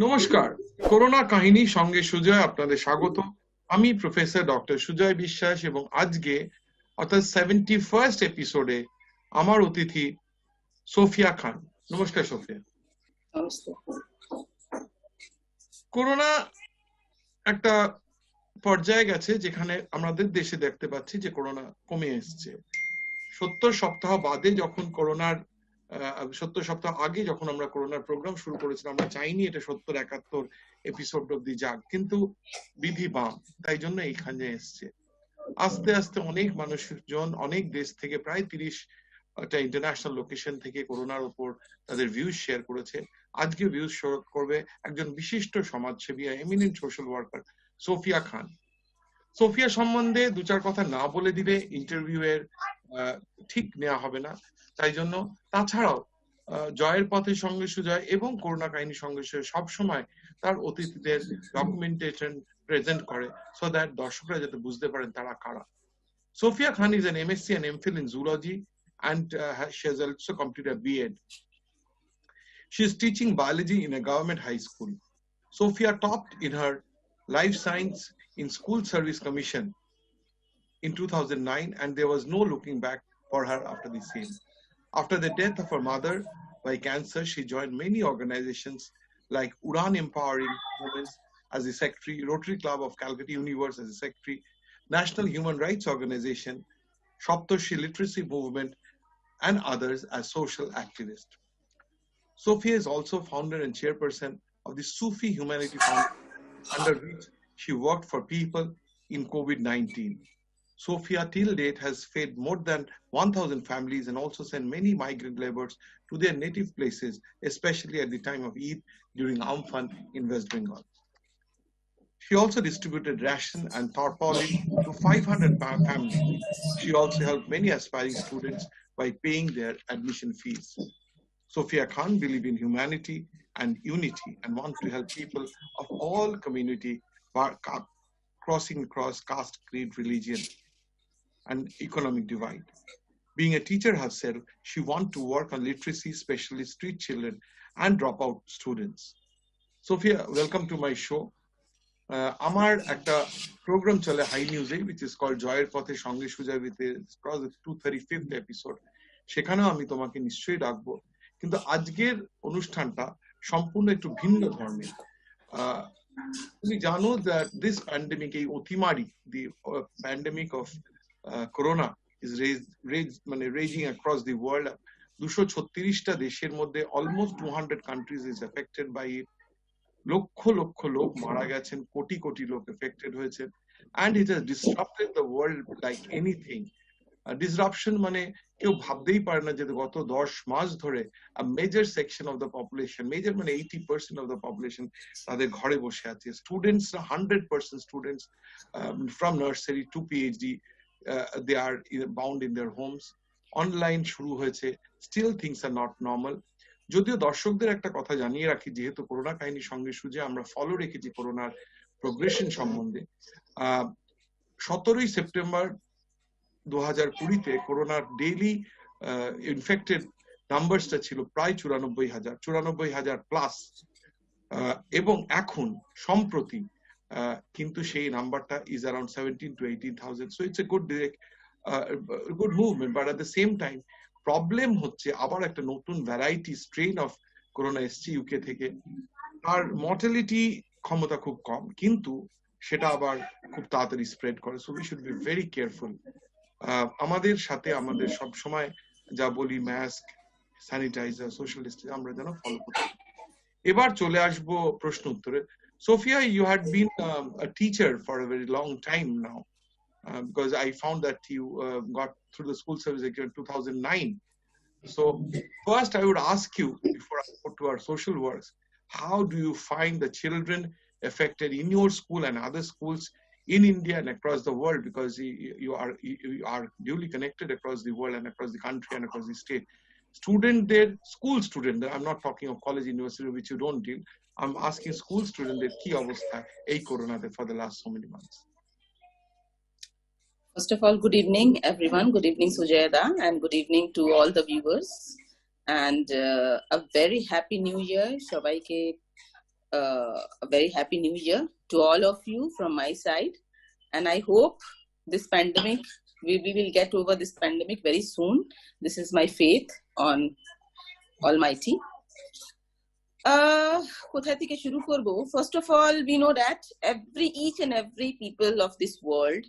নমস্কার, করোনা কাহিনী সঙ্গে সুজয় আপনাদের স্বাগত। আমি প্রফেসর ডক্টর সুজয় বিশ্বাস এবং আজকে অর্থাৎ 71st এপিসোডে আমার অতিথি সোফিয়া খান। নমস্কার সোফিয়া। করোনা একটা পর্যায়ে গেছে যেখানে আমাদের দেশে দেখতে পাচ্ছি যে করোনা কমে এসছে। 70 সপ্তাহ বাদে যখন করোনার 70 সপ্তাহ আগে যখন আমরা করোনার প্রোগ্রাম শুরু করেছিলাম, আমরা চাইনি এটা 70-71 এপিসোড অব্দি যাক, কিন্তু বিধি বাম, তাই জন্য এইখানে এসছে। আস্তে আস্তে অনেক মানুষজন অনেক দেশ থেকে, প্রায় 30টা ইন্টারন্যাশনাল লোকেশন থেকে করোনার উপর তাদের ভিউজ শেয়ার করেছে। আজকে ভিউজ শেয়ার করবে একজন বিশিষ্ট সমাজসেবী, এমিনেন্ট সোশ্যাল ওয়ার্কার সোফিয়া খান। সোফিয়া সম্বন্ধে দু চার কথা না বলে দিলে ইন্টারভিউ এর ঠিক নেওয়া হবে না, তাই জন্য তাছাড়াও জয়ের পথের সঙ্গে সুজয় এবং করোনা কাহিনীর সঙ্গে সুজয় সবসময় তার অতিথিদের ডকুমেন্টেশন প্রেজেন্ট করে, সো দ্যাট দর্শকরা যাতে বুঝতে পারেন তারা কারা। Sophia Khan is an MSc and MPhil in zoology, and she has also completed a B.Ed. She is teaching biology in a government high school. Sophia topped in her life science in School Service Commission in 2009, and there was no looking back for her after the same. After the death of her mother by cancer, she joined many organizations like Udan Empowering Women as the secretary, Rotary Club of Calcutta Universe as the secretary, National Human Rights Organization, Shoptoshi Literacy Movement, and others as social activists. Sophia is also founder and chairperson of the Sufi Humanity Foundation, under which she worked for people in COVID-19. Sophia till date has fed more than 1,000 families and also sent many migrant laborers to their native places, especially at the time of Eid during Amphan in West Bengal. She also distributed ration and tarpaulin to 500 families. She also helped many aspiring students by paying their admission fees. Sophia Khan believes in humanity and unity and wants to help people of all community crossing across caste, creed, religion, and economic divide. Being a teacher herself, she wants to work on literacy, especially street children and dropout students. Sophia, welcome to my show. আমার একটা programme চলে high নিউজে, which is called জয়ের পথে সঙ্গে Sujoy, with across the 235th episode. সেখানেও আমি তোমাকে নিশ্চয়ই ডাকবো, কিন্তু আজকের অনুষ্ঠানটা সম্পূর্ণ একটু ভিন্ন ধরনের। তুমি জানো that this pandemic, এই অতিমারি, the pandemic of corona is raging across the world. 236টা দেশের মধ্যে almost 200 countries is affected by it. Lakh lakh লোক মারা গেছেন, কোটি কোটি লোক এফেক্টেড হয়েছেন, and it has disrupted the world like anything. Disruption মানে কেউ ভাবতেই পারে না যে গত 10 মাস ধরে a major section of the population, major মানে 80% of the population, তাদের ঘরে বসে আছে। Students 100% students from nursery to PhD, they are bound in their homes. Online শুরু হয়েছে, still things are not normal. যদিও দর্শকদের একটা কথা জানিয়ে রাখি, যেহেতু করোনা কাহিনীর সঙ্গে সুজে আমরা ফলো রেখেছি করোনার প্রোগ্রেশন সম্বন্ধে। 17 সেপ্টেম্বর 2020-তে করোনার ডেইলি ইনফেক্টেড নাম্বারসটা ছিল প্রায় 94,000 প্লাস, এবং এখন সম্প্রতি কিন্তু সেই নাম্বারটা is around 17 to 18,000. So it's a good movement, but at the same time problem হচ্ছে আবার একটা নতুন ভ্যারাইটি স্ট্রেন অফ করোনা এসছে ইউকে থেকে। আর মর্টালিটি ক্ষমতা খুব কম, কিন্তু সেটা আবার খুব তাড়াতাড়ি স্প্রেড করে, so we should be very careful. আমাদের সাথে আমাদের সব সময় যা বলি, মাস্ক, স্যানিটাইজার, সোশ্যাল ডিস্টেন্স আমরা যেন ফলো করতে। এবার চলে আসবো প্রশ্ন উত্তরে। Sophia, you had been a teacher for a very long time now. Because I found that you got through the school service in 2009. So first I would ask you, before I go to our social works, how do you find the children affected in your school and other schools in India and across the world? Because you are duly connected across the world and across the country and across the state. School student, I'm not talking of college, university, which you don't deal. I'm asking school student, ki avastha ei corona for the last so many months. First of all, good evening, everyone. Good evening, Sujayada, and good evening to all the viewers. And a very happy new year. সবাইকে a very happy new year to all of you from my side, and I hope this pandemic, we will get over this pandemic very soon. This is my faith on Almighty. কোথা থেকে শুরু করব? First of all, we know that each and every people of this world,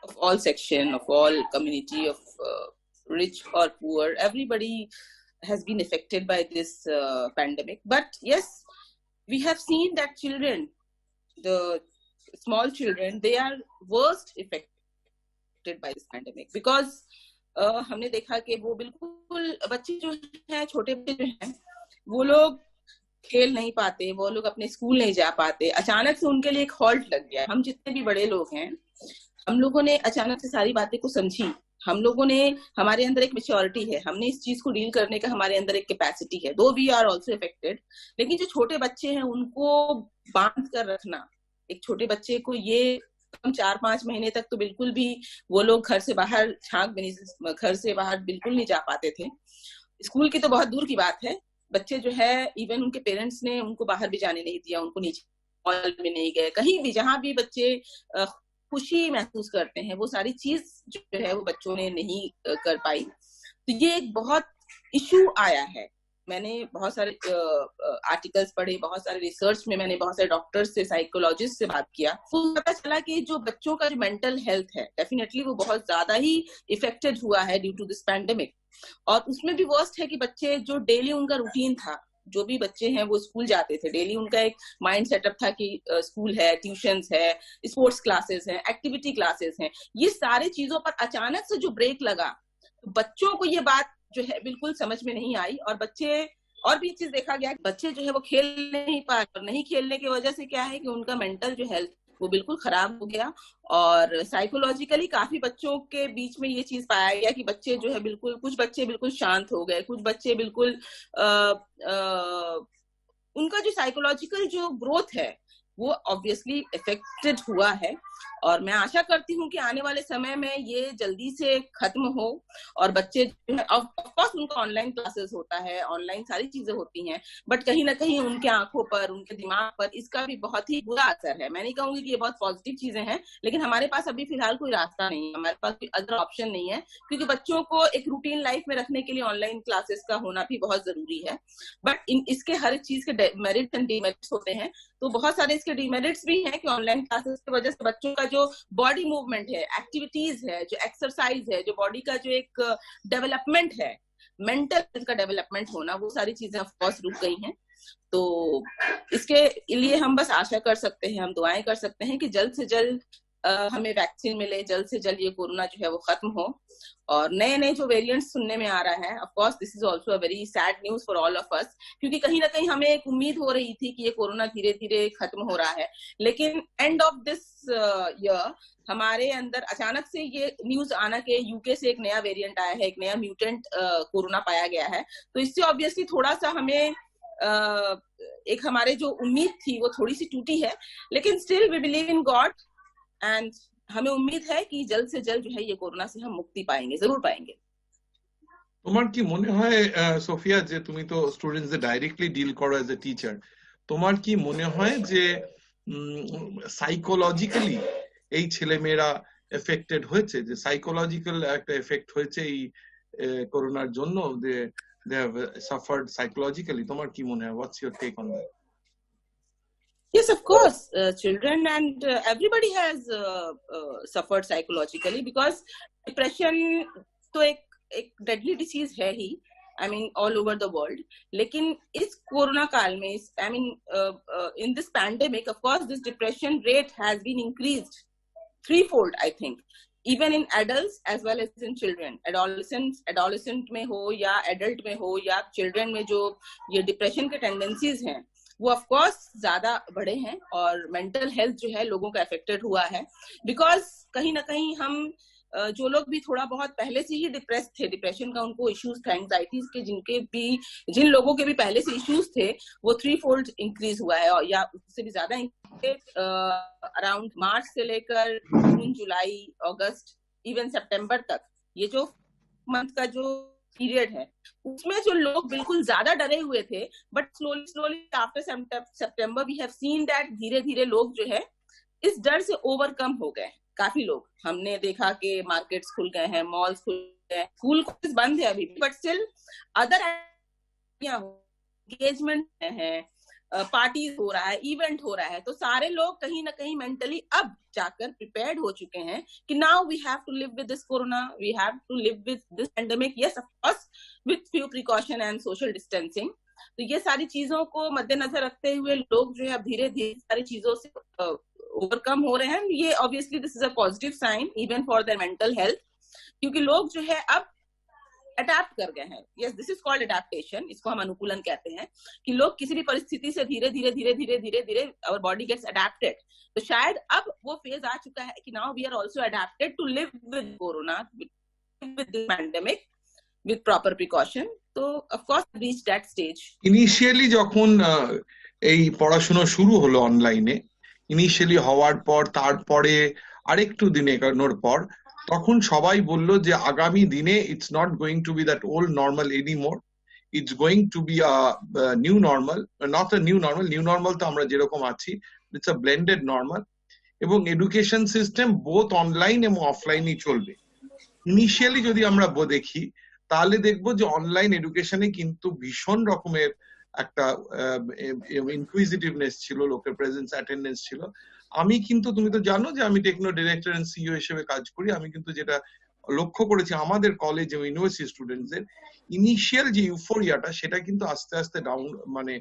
of all section, of all community, of rich or poor, everybody has been affected by this pandemic. But yes, we have seen that children, the small children, they are worst affected by this pandemic, because हमने देखा कि वो बिल्कुल बच्चे जो हैं, छोटे बच्चे जो हैं, वो लोग खेल नहीं पाते, वो लोग अपने स्कूल नहीं जा पाते. अचानक से उनके लिए एक हॉल्ट लग गया. हम जितने भी बड़े लोग हैं, हम लोगों ने अचानक से सारी बातें को समझी. हम लोगों ने, हमारे अंदर एक मेच्योरिटी है, हमने इस चीज को डील करने का हमारे अंदर एक कैपेसिटी है. दो वी आर ऑल्सो अफेक्टेड, लेकिन जो छोटे बच्चे हैं उनको बांध कर रखना, एक छोटे बच्चे को ये 4-5 महीने तक तो बिल्कुल भी वो लोग घर से बाहर घर से बाहर बिल्कुल नहीं जा पाते थे. स्कूल की तो बहुत दूर की बात है. बच्चे जो है, इवन उनके पेरेंट्स ने उनको बाहर भी जाने नहीं दिया, उनको नीचे मॉल में नहीं गए, कहीं भी जहां भी बच्चे खुशी महसूस करते हैं, वो सारी चीज जो है वो बच्चों ने नहीं कर पाई. तो ये एक बहुत इशू आया है. मैंने बहुत सारे आर्टिकल्स पढ़े, बहुत सारे रिसर्च में मैंने बहुत सारे डॉक्टर्स से, साइकोलॉजिस्ट से बात किया, तो पता चला कि जो बच्चों का जो मेंटल हेल्थ है, डेफिनेटली वो बहुत ज्यादा ही इफेक्टेड हुआ है ड्यू टू दिस पैंडेमिक. और उसमें भी वर्स्ट है कि बच्चे जो डेली उनका रूटीन था, जो भी बच्चे हैं वो स्कूल जाते थे, डेली उनका एक माइंड सेटअप था कि स्कूल है, ट्यूशंस है, स्पोर्ट्स क्लासेस हैं, एक्टिविटी क्लासेस हैं, ये सारी चीजों पर अचानक से जो ब्रेक लगा, तो बच्चों को ये बात जो है बिल्कुल समझ में नहीं आई. और बच्चे, और भी चीज देखा गया, बच्चे जो है वो खेल नहीं पाए, और नहीं खेलने की वजह से क्या है कि उनका मेंटल जो हेल्थ वो बिल्कुल खराब हो गया. और साइकोलॉजिकली काफी बच्चों के बीच में ये चीज पाया गया कि बच्चे जो है बिल्कुल, कुछ बच्चे बिल्कुल शांत हो गए, कुछ बच्चे बिल्कुल उनका जो साइकोलॉजिकल जो ग्रोथ है वो ऑब्वियसली इफेक्टेड हुआ है. और मैं आशा करती हूँ कि आने वाले समय में ये जल्दी से खत्म हो, और बच्चे जो है, ऑफ कोर्स उनका ऑनलाइन क्लासेस होता है, ऑनलाइन सारी चीजें होती हैं, बट कहीं ना कहीं उनके आंखों पर, उनके दिमाग पर इसका भी बहुत ही बुरा असर है. मैं नहीं कहूंगी कि ये बहुत पॉजिटिव चीजें हैं, लेकिन हमारे पास अभी फिलहाल कोई रास्ता नहीं है, हमारे पास कोई अदर ऑप्शन नहीं है, क्योंकि बच्चों को एक रूटीन लाइफ में रखने के लिए ऑनलाइन क्लासेस का होना भी बहुत जरूरी है. बट इसके हर एक चीज के मेरिट्स एंड डिमेरिट्स होते हैं. तो बहुत सारे इसके डिमेरिट्स भी हैं कि ऑनलाइन क्लासेस की वजह से बच्चों का जो बॉडी मूवमेंट है, एक्टिविटीज है, जो एक्सरसाइज है, जो बॉडी का जो एक डेवलपमेंट है, मेंटल का डेवलपमेंट होना, वो सारी चीजें ऑफ कोर्स रुक गई हैं. तो इसके लिए हम बस आशा कर सकते हैं, हम दुआएं कर सकते हैं कि जल्द से जल्द हमें वैक्सीन मिले, जल्द से जल्द ये कोरोना जो है वो खत्म हो. और नए नए जो वेरिएंट्स सुनने में आ रहा है, of course this is also a very sad news for all of us, क्योंकि कहीं ना कहीं हमें एक उम्मीद हो रही थी कि ये कोरोना धीरे धीरे खत्म हो रहा है. लेकिन एंड ऑफ दिस ईयर हमारे अंदर अचानक से ये न्यूज आना कि यूके से एक नया वेरिएंट आया है, एक नया म्यूटेंट कोरोना पाया गया है, तो इससे ऑब्वियसली थोड़ा सा हमें एक हमारे जो उम्मीद थी वो थोड़ी सी टूटी है. लेकिन still we believe in God, and हमें उम्मीद है कि जल्द से जल्द जो है ये कोरोना से हम मुक्ति पाएंगे, जरूर पाएंगे. তোমার কি মনে হয় সোফিয়া, যে তুমি তো স্টুডেন্টসদের ডাইরেক্টলি ডিল করো অ্যাজ এ টিচার, তোমার কি মনে হয় যে সাইকোলজিক্যালি এই ছেলেমেয়েরা এফেক্টেড হয়েছে, যে সাইকোলজিক্যাল একটা এফেক্ট হয়েছে এই করোনার জন্য, যে they have suffered psychologically? তোমার কি মনে হয়? What's your take on that? Yes, of course, children and everybody has suffered psychologically, because depression तो एक deadly disease है ही, I mean all over the world. लेकिन इस कोरोना काल में, I mean in this pandemic, of course this depression rate has been increased threefold, I think, even in adults as well as in children. adolescent में हो या adult में हो या children में जो ये depression के tendencies हैं वो ऑफ कोर्स ज्यादा बढ़े हैं, और मेंटल हेल्थ जो है लोगों का अफेक्टेड हुआ है. बिकॉज कहीं ना कहीं हम जो लोग भी थोड़ा बहुत पहले से ही डिप्रेस थे, डिप्रेशन का उनको इश्यूज था, एंजाइटीज के जिन लोगों के भी पहले से इश्यूज थे, वो 3-fold इंक्रीज हुआ है, और या उससे भी ज्यादा अराउंड मार्च से लेकर जून, जुलाई, अगस्त, इवन सितंबर तक, ये जो मंथ का जो पीरियड है, उसमें जो लोग बिल्कुल ज्यादा डरे हुए थे, but slowly after September we have seen that धीरे धीरे लोग जो है इस डर से ओवरकम हो गए। काफी लोग हमने देखा कि मार्केट्स खुल गए हैं, मॉल्स खुल गए हैं, स्कूल बंद है अभी, बट स्टिल अदर एंगेजमेंट है, पार्टीज हो रहा है, इवेंट हो रहा है, तो सारे लोग कहीं ना कहीं मेंटली अब जाकर प्रिपेयर्ड हो चुके हैं कि now we have to live with this corona, we have to live with this pandemic, yes of course with few precaution and social distancing. तो ये सारी चीजों को मद्देनजर रखते हुए लोग जो है अब धीरे धीरे सारी चीजों से ओवरकम हो रहे हैं। ये obviously this is a positive sign even for their mental health, क्योंकि लोग जो है अब अडेप्ट कर गए हैं। Yes, this is called adaptation, इसको हम अनुकूलन कहते हैं, कि लोग किसी भी परिस्थिति से धीरे धीरे धीरे धीरे धीरे धीरे आवर बॉडी गेट्स अडेप्टेड। तो शायद अब वो फेज आ चुका है कि now we are also adapted to live with corona, with this pandemic, with proper precaution. So of course reach that stage. Initially যখন এই পড়াশোনা শুরু হলো অনলাইনে, ইনিশিয়ালি হওয়ার পর তারপরে আরেকটু দিন এগোনোর পর তখন সবাই বলল যে আগামী দিনে it's not going to be that old normal anymore, it's going to be a new normal, not a new normal, new normal তো আমরা যেরকম আছি, ইটস আ ব্লেন্ডেড নর্মাল, এবং এডুকেশন সিস্টেম বোথ অনলাইন এবং অফলাইনই চলবে। ইনিশিয়ালি যদি আমরা দেখি তাহলে দেখবো যে অনলাইন এডুকেশনে কিন্তু ভীষণ রকমের একটা ইনকুইজিটিভনেস ছিল, লোকের প্রেজেন্স অ্যাটেন্ডেন্স ছিল। আমি কিন্তু, তুমি তো জানো যে আমি টেকনো ডিরেক্টর এন্ড সিইও হিসেবে কাজ করি, আমি কিন্তু যেটা লক্ষ্য করেছি আমাদের কলেজ এবং ইউনিভার্সিটি স্টুডেন্টসদের ইনিশিয়াল যে ইউফোরিয়াটা সেটা কিন্তু আস্তে আস্তে ডাউন মানে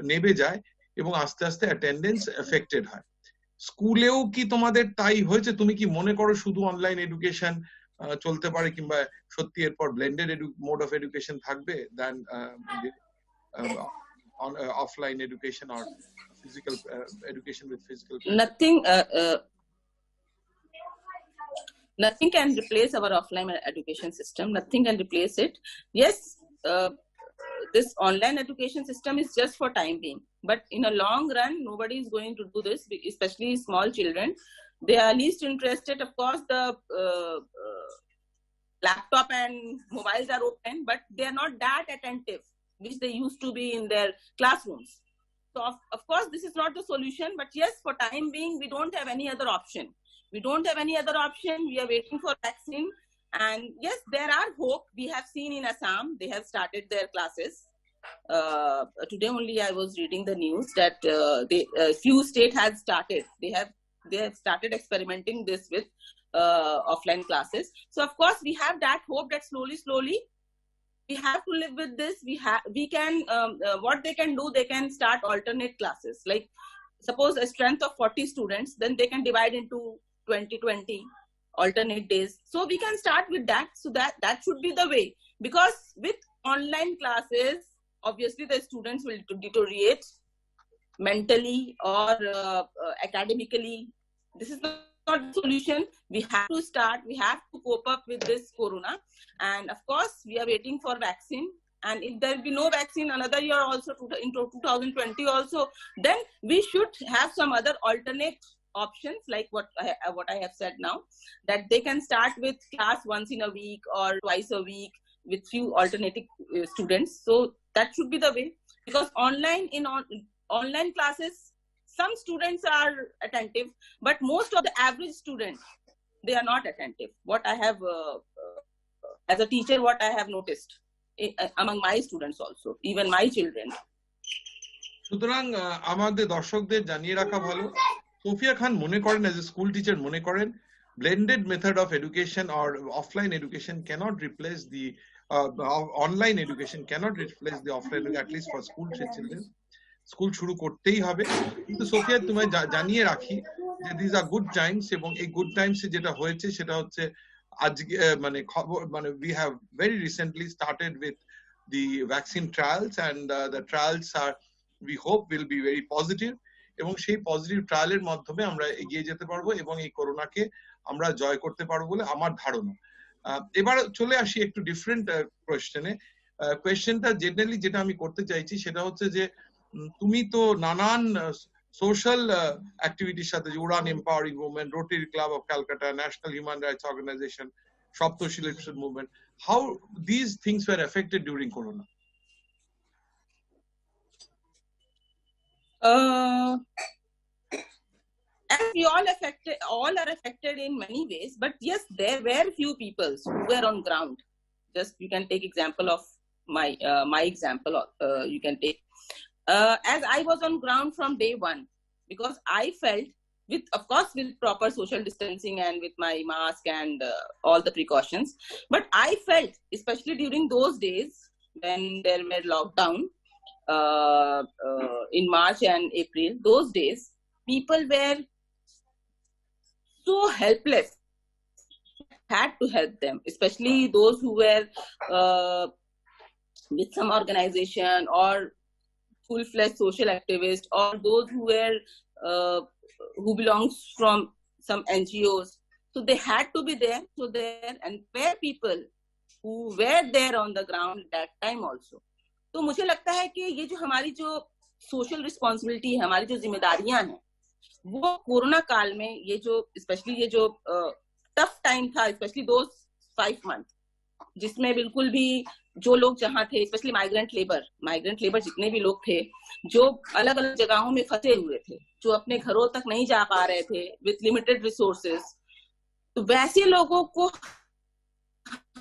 নেমে যায় এবং আস্তে আস্তে অ্যাটেন্ডেন্স এফেক্টেড হয়। স্কুলেও কি তোমাদের তাই হয়েছে? তুমি কি মনে করো শুধু অনলাইন এডুকেশন চলতে পারে, কিংবা সত্যি এরপর ব্লেন্ডেড মোড অফ এডুকেশন থাকবে then offline education or physical education with physical? Nothing can replace our offline education system. Nothing can replace it. Yes, this online education system is just for time being, but in a long run nobody is going to do this, especially small children. They are least interested. Of course the laptop and mobiles are open, but they are not that attentive which they used to be in their classrooms. So of course this is not the solution, but yes, for time being we don't have any other option. We don't have any other option. We are waiting for vaccine, and yes, there are hope. We have seen in Assam they have started their classes. Today only I was reading the news that few state has started. They have started experimenting this with offline classes. So of course we have that hope that slowly we have to live with this. We can what they can do, they can start alternate classes. Like suppose a strength of 40 students, then they can divide into 20 alternate days. So we can start with that. So that should be the way, because with online classes obviously the students will deteriorate mentally or academically. This is not the solution. We have to start, we have to cope up with this corona, and of course we are waiting for vaccine. And if there will be no vaccine another year also, into 2020 also, then we should have some other alternate options, like what I have said now, that they can start with class once in a week or twice a week with few alternative students. So that should be the way, because online classes some students are attentive, but most of the average students, they are not attentive. What I have as a teacher, what I have noticed among my students also, even my children. সুতরাং আমাদের দর্শকদের জানিয়ে রাখা ভালো, Sophia খান মনে করেন, as a school teacher মনে করেন, blended method of education or offline education cannot replace the online education cannot replace the offline, at least for school children. School শুরু করতেই হবে। কিন্তু সোফিয়া তোমায় জানিয়ে রাখি যে দিস আর গুড টাইমস, এবং এই গুড টাইমসে যেটা হয়েছে সেটা হচ্ছে আজকে মানে খবর, মানে we have very recently started with the vaccine trials, and the trials are we hope will be very positive, এবং সেই পজিটিভ ট্রায়ালের মাধ্যমে আমরা এগিয়ে যেতে পারবো এবং এই করোনাকে আমরা জয় করতে পারবো বলে আমার ধারণা। এবার চলে আসি একটু ডিফারেন্ট কোয়েশ্চেনে। কোয়েশ্চেনটা জেনারেলি যেটা আমি করতে চাইছি সেটা হচ্ছে যে তুমি তো নানান সোশ্যাল অ্যাক্টিভিটির সাথে, Udaan empowering women, Rotary Club of Calcutta, national human rights organisation, Shaptoshilation movement. How these things were affected during Corona? As we all are affected in many ways, but yes, there were few people who were on ground. Just you can take example of my example. You can take as I was on ground from day one, because I felt of course with proper social distancing and with my mask and all the precautions, but I felt, especially during those days when there were lockdown in March and April, those days people were so helpless. Had to help them, especially those who were with some organization or full-fledged social activists, or those who were who belongs from some NGOs. So they had to be there. So there and were people who were there on the ground that time also. तो मुझे लगता है कि ये जो हमारी जो social responsibility है, हमारी जो जिम्मेदारियां हैं, वो कोरोना काल में ये जो स्पेशली ये जो टफ टाइम था, स्पेशली दो 5 मंथ, जिसमें बिल्कुल भी जो लोग जहाँ थे, स्पेशली माइग्रेंट लेबर जितने भी लोग थे, जो अलग अलग जगहों में फंसे हुए थे, जो अपने घरों तक नहीं जा पा रहे थे विथ लिमिटेड रिसोर्सेस, तो वैसे लोगों को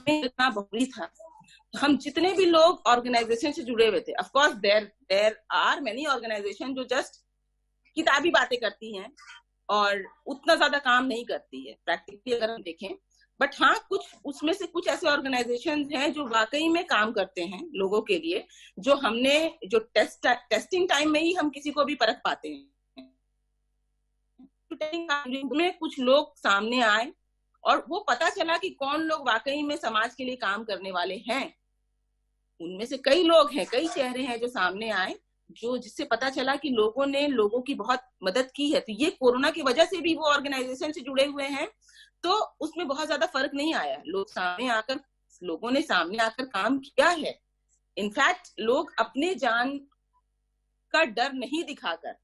इतना जरूरी था। हम जितने भी लोग ऑर्गेनाइजेशन से जुड़े हुए थे, of course there are many organisation जो जस्ट किताबी बातें करती हैं और उतना ज्यादा काम नहीं करती है प्रैक्टिकली अगर हम देखें, बट हाँ कुछ उसमें से कुछ ऐसे ऑर्गेनाइजेशन हैं जो वाकई में काम करते हैं लोगों के लिए, जो हमने जो टेस्टिंग टाइम में ही हम किसी को भी परख पाते हैं। में कुछ लोग सामने आए और वो पता चला कि कौन लोग वाकई में समाज के लिए काम करने वाले हैं। उनमें से कई लोग हैं, कई चेहरे हैं जो सामने आए, जो जिससे पता चला कि लोगों ने लोगों की बहुत मदद की है। तो ये कोरोना की वजह से भी वो ऑर्गेनाइजेशन से जुड़े हुए हैं, तो उसमें बहुत ज्यादा फर्क नहीं आया। लोगों ने सामने आकर काम किया है। इनफैक्ट लोग अपने जान का डर नहीं दिखाकर,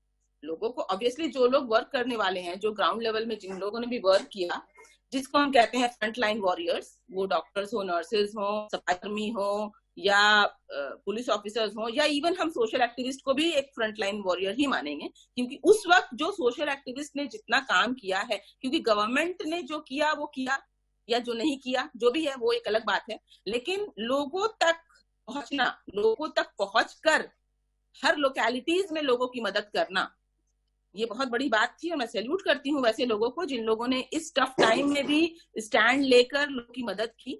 लोगों को ऑब्वियसली जो लोग वर्क करने वाले हैं, जो ग्राउंड लेवल में जिन लोगों ने भी वर्क किया, जिसको हम कहते हैं फ्रंट लाइन वॉरियर्स, वो डॉक्टर्स हो, नर्सेज हो, सफाईकर्मी हो, या पुलिस ऑफिसर्स हो, या इवन हम सोशल एक्टिविस्ट को भी एक फ्रंट लाइन वॉरियर ही मानेंगे, क्योंकि उस वक्त जो सोशल एक्टिविस्ट ने जितना काम किया है, क्योंकि गवर्नमेंट ने जो किया वो किया, या जो नहीं किया जो भी है वो एक अलग बात है, लेकिन लोगों तक पहुंचना, लोगों तक पहुंचकर हर लोकेलिटीज में लोगों की मदद करना, ये बहुत बड़ी बात थी। और मैं सैल्यूट करती हूँ वैसे लोगों को जिन लोगों ने इस टफ टाइम में भी स्टैंड लेकर लोगों की मदद की।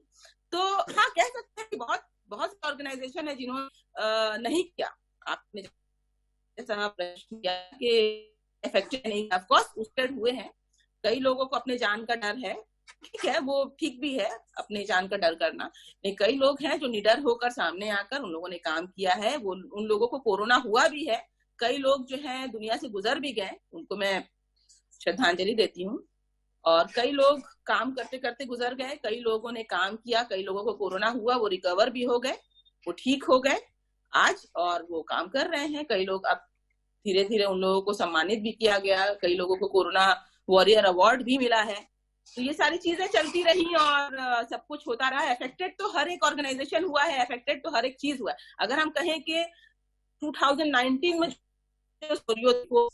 तो हाँ, कह सकते हैं कि बहुत से ऑर्गेनाइजेशन है जिन्होंने नहीं किया। आपने जैसा प्रश्न किया कि इफेक्टेड नहीं, ऑफ कोर्स अफेक्टेड हुए हैं। कई लोगों को अपने जान का डर है, ठीक है, वो ठीक भी है अपने जान का डर करना, लेकिन कई लोग हैं जो निडर होकर सामने आकर उन लोगों ने काम किया है। वो उन लोगों को कोरोना हुआ भी है, कई लोग जो हैं दुनिया से गुजर भी गए, उनको मैं श्रद्धांजलि देती हूँ। और कई लोग काम करते करते गुजर गए, कई लोगों ने काम किया, कई लोगों को कोरोना हुआ, वो रिकवर भी हो गए, वो ठीक हो गए आज और वो काम कर रहे हैं। कई लोग अब धीरे धीरे उन लोगों को सम्मानित भी किया गया, कई लोगों को कोरोना वॉरियर अवार्ड भी मिला है। तो ये सारी चीजें चलती रही और सब कुछ होता रहा। अफेक्टेड तो हर एक ऑर्गेनाइजेशन हुआ है, अफेक्टेड तो हर एक चीज हुआ है। अगर हम कहें कि 2019 में जो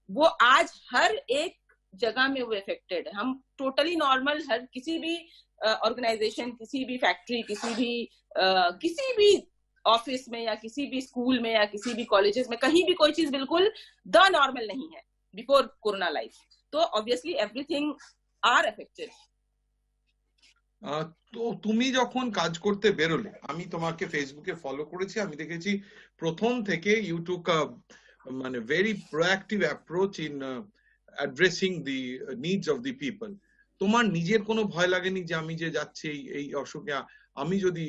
वो आज हर एक जगह में वो अफेक्टेड है। हम टोटली नॉर्मल, हर किसी भी ऑर्गेनाइजेशन, किसी भी फैक्ट्री, किसी भी ऑफिस में या किसी भी स्कूल में या किसी भी कॉलेजेस में, कहीं भी कोई चीज बिल्कुल द नॉर्मल नहीं है बिफोर कोरोना लाइफ। तो ऑब्वियसली एवरीथिंग आर अफेक्टेड। তো তুমি যখন কাজ করতে বেরোলে, আমি তোমাকে ফেসবুকে ফলো করেছি, আমি দেখেছি প্রথম থেকে ইউ টুক মানে very proactive approach in addressing the needs of the people. তোমার নিজের কোনো ভয় লাগেনি যে আমি যে যাচ্ছি এই অসুখে, আমি যদি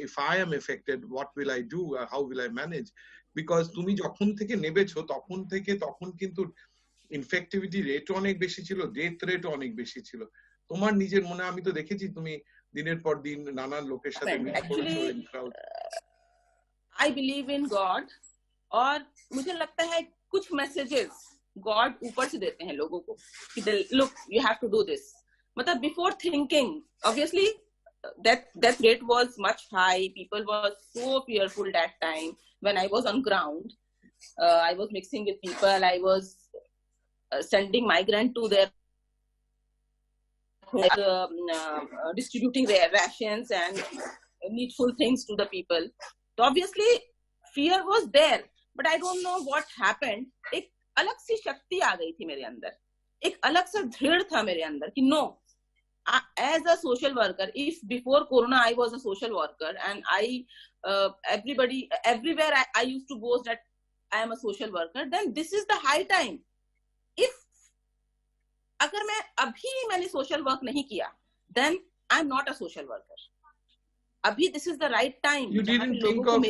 if I am affected, what will I do, how will I manage? Because তুমি যখন থেকে নেবেছো তখন কিন্তু ইনফেক্টিভিটি রেটও অনেক বেশি ছিল, ডেথ রেটও অনেক বেশি ছিল। তোমার নিজের মনে, আমি তো দেখেছি তুমি দিনের পর দিন নানান লোকের সাথে মিট করেছো। I believe in God, और मुझे लगता है कुछ मैसेजेस गॉड ऊपर से देते हैं लोगों को कि look you have to do this. matlab before thinking, obviously that death rate was much high. People were so fearful that time when I was on ground. I was mixing with people. I was sending migrant to their distributing their rations and needful things to the people. So obviously fear was there, but I don't know what happened. एक अलग सी शक्ति आ गई थी मेरे अंदर, एक अलग सा दृढ़ था मेरे अंदर कि no, as a social worker, if before corona I was a social worker and I everywhere I used to boast that I am a social worker, then this is the high time. If अगर मैं अभी मैंने social work नहीं किया, then I'm not a social worker. Abhi, this is the right time. You didn't think of,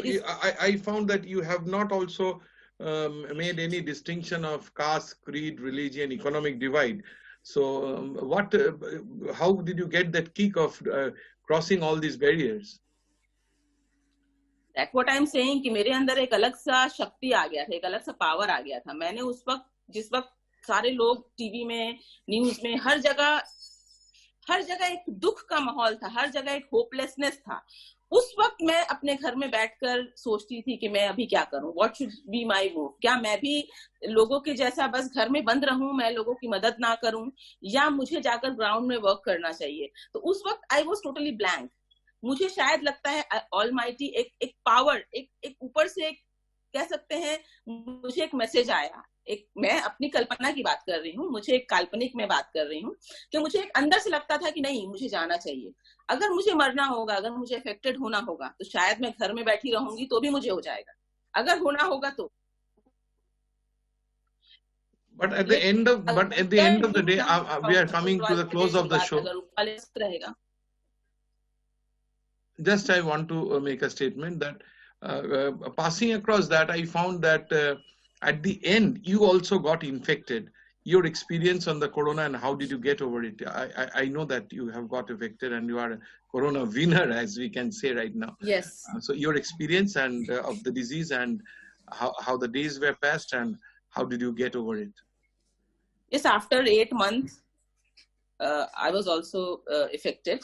I found that you have not also made any distinction of caste, creed, religion, economic divide. So how did you get that kick of crossing all these barriers? That's what I'm saying कि मेरे अंदर एक अलग सा शक्ति आ गया था, एक अलग सा पावर आ गया था. मैंने उस वक्त, जिस वक्त सारे लोग टीवी में, न्यूज में, हर जगह एक दुख का माहौल था, हर जगह एक होपलेसनेस था. उस वक्त मैं अपने घर में बैठकर सोचती थी कि मैं अभी क्या करूं, what should be my move. क्या मैं भी लोगों के जैसा बस घर में बंद रहूं, मैं लोगों की मदद ना करूं, या मुझे जाकर ग्राउंड में वर्क करना चाहिए. तो उस वक्त आई वाज टोटली ब्लैंक. मुझे शायद लगता है ऑलमाइटी एक पावर, एक ऊपर से एक कह सकते हैं, मुझे एक मैसेज आया. एक, मैं अपनी कल्पना की बात कर रही हूँ, मुझे एक काल्पनिक में बात कर रही हूँ कि मुझे एक अंदर से लगता था कि नहीं, मुझे जाना चाहिए. अगर मुझे मरना होगा, अगर मुझे अफेक्टेड होना होगा, तो शायद मैं घर में बैठी रहूंगी तो भी मुझे हो जाएगा, अगर होना होगा तो. But at the end of the day, we are coming to the close of the show. Just I want to make a statement that passing across that, I found that at the end, you also got infected. Your experience on the corona and how did you get over it? I know that you have got affected and you are a corona winner, as we can say right now. Yes. So your experience and of the disease and how the days were passed and how did you get over it? Yes, after 8 months, I was also affected.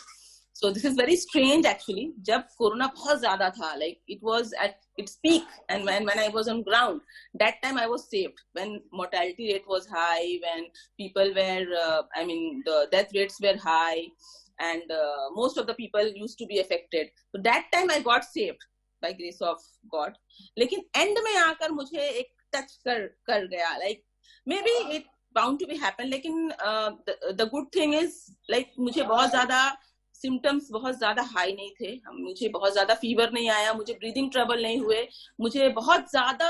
So this is very strange actually. जब corona बहुत ज़्यादा था, like it was at its peak, and when I was on ground, that time I was saved. When mortality rate was high, when people were, the death rates were high, and most of the people used to be affected. So that time I got saved by grace of God. लेकिन end में आकर मुझे एक touch कर गया. Like maybe it bound to be happen. लेकिन the good thing is like मुझे बहुत ज़्यादा सिम्टम्स बहुत ज्यादा हाई नहीं थे. मुझे बहुत ज्यादा फीवर नहीं आया, मुझे ब्रीदिंग ट्रबल नहीं हुए, मुझे बहुत ज्यादा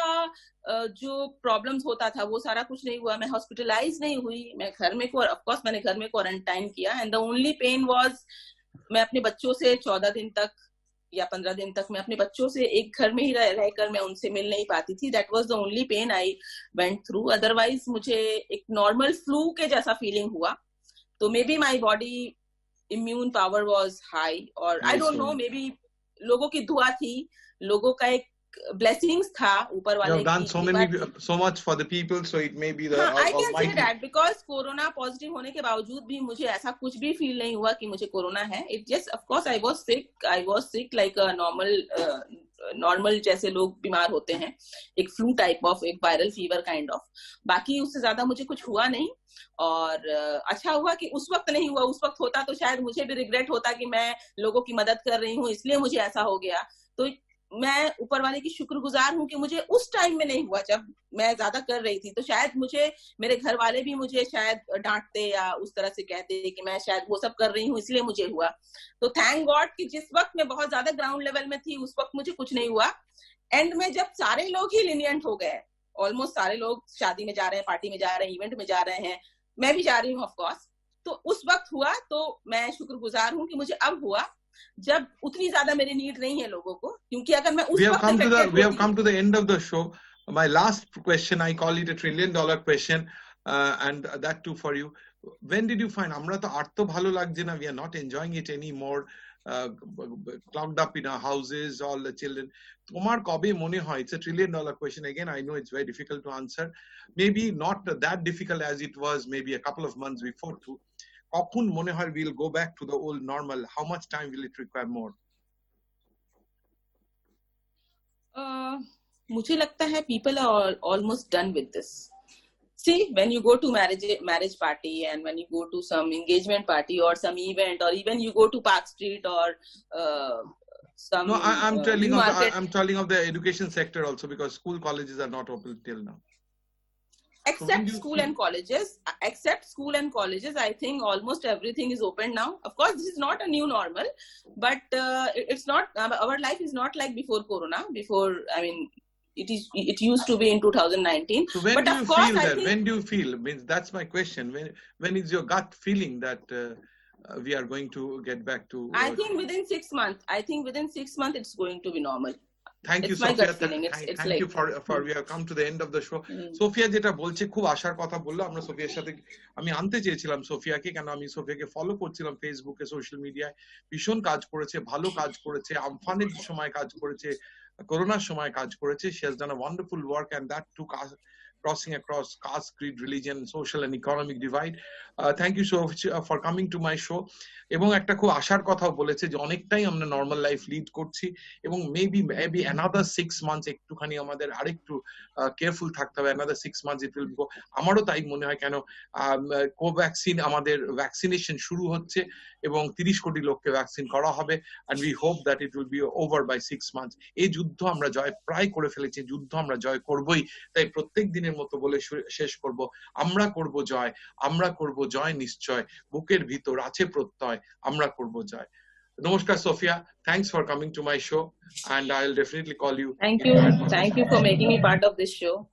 जो प्रॉब्लम्स होता था वो सारा कुछ नहीं हुआ. मैं हॉस्पिटलाइज नहीं हुई. मैं घर में ऑफ कोर्स मैंने घर में क्वारंटाइन किया. And the only pain was, मैं अपने बच्चों से 14 दिन तक या 15 दिन तक मैं अपने बच्चों से एक घर में ही रहकर मैं उनसे मिल नहीं पाती थी. That was the only pain I went through. Otherwise मुझे एक नॉर्मल फ्लू के जैसा फीलिंग हुआ. तो maybe my body immune power was high, or I don't know, maybe लोगों की दुआ थी, लोगों का एक blessings था ऊपर वाले. You have done so much for the people, so it may be the I can say that because corona positive होने के बावजूद भी मुझे ऐसा कुछ भी फील नहीं हुआ कि मुझे कोरोना है. It just, of course I was sick like a normal जैसे लोग बीमार होते हैं, एक फ्लू टाइप ऑफ, एक वायरल फीवर काइंड ऑफ. बाकी उससे ज्यादा मुझे कुछ हुआ नहीं. और अच्छा हुआ कि उस वक्त नहीं हुआ. उस वक्त होता तो शायद मुझे भी रिग्रेट होता कि मैं लोगों की मदद कर रही हूँ इसलिए मुझे ऐसा हो गया. तो मैं ऊपर वाले की शुक्रगुजार हूँ कि मुझे उस टाइम में नहीं हुआ जब मैं ज्यादा कर रही थी. तो शायद मुझे, मेरे घर वाले भी मुझे शायद डांटते या उस तरह से कहते कि मैं शायद वो सब कर रही हूँ इसलिए मुझे हुआ. तो थैंक गॉड कि जिस वक्त मैं बहुत ज्यादा ग्राउंड लेवल में थी उस वक्त मुझे कुछ नहीं हुआ. एंड में जब सारे लोग ही लिनियंट हो गए, ऑलमोस्ट सारे लोग शादी में जा रहे हैं, पार्टी में जा रहे हैं, इवेंट में जा रहे हैं, मैं भी जा रही हूँ ऑफ कोर्स, तो उस वक्त हुआ. तो मैं शुक्रगुजार हूँ कि मुझे अब हुआ जब उतनी ज्यादा मेरी नीड नहीं है लोगों को. क्योंकि अगर मैं उस वक्त we have come to the end of the show. My last question, I call it a $1 trillion question, and that too for you. When did you find আমরা তো আর তো ভালো লাগছে না, we are not enjoying it anymore, clogged up in our houses, all the children. তোমার কবে মনে হয়, it's a $1 trillion question again, I know it's very difficult to answer, maybe not that difficult as it was maybe a couple of months before too. কখন মনে হয় we'll go back to the old normal? How much time will it require more? मुझे लगता है people are almost done with this. See, when you go to marriage party and when you go to some engagement party or some event, or even you go to Park Street or some No, I'm telling new of market. I'm telling of the education sector also, because school colleges are not open till now. Except school and colleges, I think almost everything is open now. Of course, this is not a new normal, but it's not, our life is not like before Corona. Before, I mean, it used to be in 2019. So when but do of you course, feel I that? think, When do you feel? Means that's my question. When is your gut feeling that we are going to get back to? I think within 6 months. I think within 6 months it's going to be normal. Thank you, It's my Sophia. gut feeling. It's Thank like, you for we have come to the end of the show. Sophia যেটা বলছে খুব আশার কথা বললো। আমরা সোফিয়ার সাথে আমি আনতে চেয়েছিলাম সোফিয়াকে, কেন আমি সোফিয়াকে ফলো করছিলাম ফেসবুকে, সোশ্যাল মিডিয়ায়। ভীষণ কাজ করেছে, ভালো কাজ করেছে, আমফানের সময় কাজ করেছে, করোনার সময় কাজ করেছে। She has done a wonderful work, and that took us crossing across caste, creed, religion, social and economic divide. Thank you so much for coming to my show. এবং একটা খুব আশার কথাও বলেছে যে অনেকটাই আমরা নর্মাল লাইফ লিড করছি, এবং মেবি another 6 months একটুখানি আমাদের আরেকটু কেয়ারফুল থাকতে হবে। another 6 months it will go. আমারও তাই মনে হয়, কেন কোভ্যাক্সিন আমাদের ভ্যাকসিনেশন শুরু হচ্ছে এবং 30 কোটি লোককে ভ্যাকসিন করা হবে, and we hope that it will be over by 6 months. এই যুদ্ধ আমরা জয় প্রায় করে ফেলেছি, যুদ্ধ আমরা জয় করবই। তাই প্রত্যেক দিনের মতো বলে শেষ করব, আমরা করব জয়, আমরা করব জয় নিশ্চয়, বুকের ভিতর আছে প্রত্যয়, আমরা করব জয়। Namaskar, Sophia. Thanks for coming to my show, and I'll definitely call you. thank you for making me part of this show.